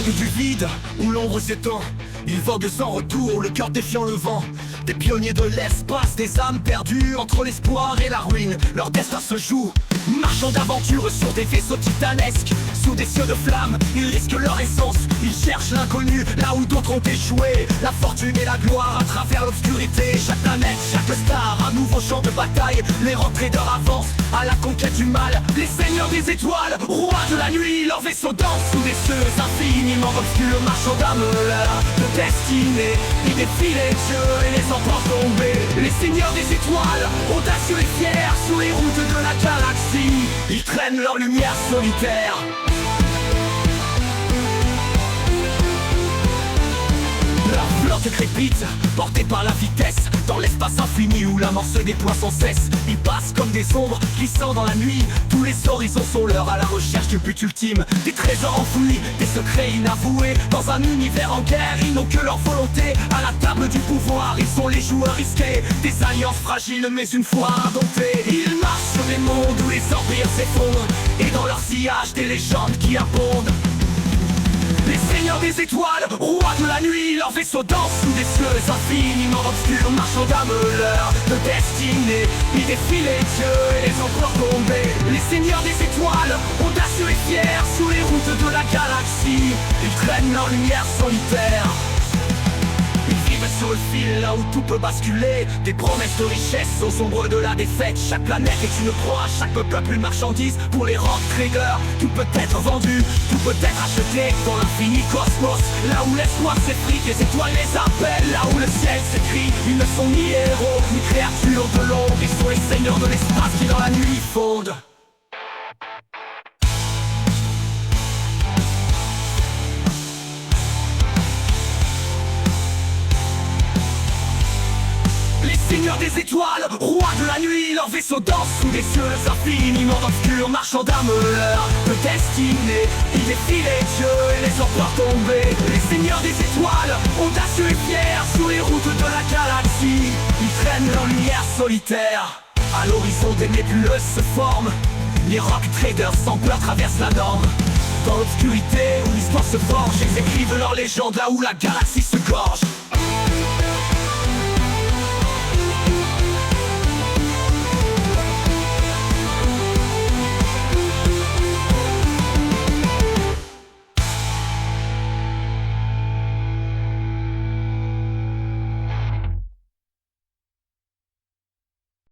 Du vide, où l'ombre s'étend, ils voguent sans retour, le cœur défiant le vent. Des pionniers de l'espace, des âmes perdues entre l'espoir et la ruine. Leur destin se joue, marchant d'aventure sur des vaisseaux titanesques. Sous des cieux de flammes, ils risquent leur essence. Ils cherchent l'inconnu, là où d'autres ont échoué. La fortune et la gloire à travers l'obscurité. Chaque planète, chaque star, un nouveau champ de bataille. Les traders avancent à la conquête du mal. Les seigneurs des étoiles, rois de la nuit, leurs vaisseaux dansent sous des cieux infiniment obscurs. Marchands d'âme, de destinée, ils défient les dieux et les emportent tombés. Les seigneurs des étoiles, audacieux et fiers, sur les routes de la galaxie, ils traînent leur lumière solitaire. Leur flotte crépite, portée par la vitesse, dans l'espace infini où la mort se déploie sans cesse. Ils passent comme des ombres, glissant dans la nuit. Tous les horizons sont leurs, à la recherche du but ultime. Des trésors enfouis, des secrets inavoués. Dans un univers en guerre, ils n'ont que leur volonté. À la table du pouvoir, ils sont les joueurs risqués. Des alliances fragiles, mais une fois indomptés. Ils marchent sur des mondes où les empires s'effondrent, et dans leur sillage, des légendes qui abondent. Les seigneurs des étoiles, rois de la nuit, leurs vaisseaux dansent sous des cieux infiniment obscurs. Marchands d'âme, leur de destinée, ils défient les dieux et les empereurs tombés. Les seigneurs des étoiles, audacieux et fiers, sous les routes de la galaxie, ils traînent leur lumière solitaire. Ils vivent sur le fil, là où tout peut basculer. Des promesses de richesse aux ombres de la défaite. Chaque planète est une proie, chaque peuple une marchandise. Pour les rock traders, tout peut être vendu, tout peut être acheté dans l'infini cosmos. Là où l'espoir s'effrite, les étoiles les appellent. Là où le ciel s'écrit, ils ne sont ni héros, ni créatures de l'ombre. Ils sont les seigneurs de l'espace qui dans la nuit fondent. Seigneurs des étoiles, rois de la nuit, leurs vaisseaux dansent sous des cieux infiniment obscurs. Marchands d'âme, leur de destinée, ils défient les dieux et les empereurs tombés. Les seigneurs des étoiles, audacieux et fiers, sur les routes de la galaxie, ils traînent leur lumière solitaire. À l'horizon des nébuleuses se forment, les rock traders sans peur traversent la norme. Dans l'obscurité où l'histoire se forge, ils écrivent leur légende là où la galaxie se gorge.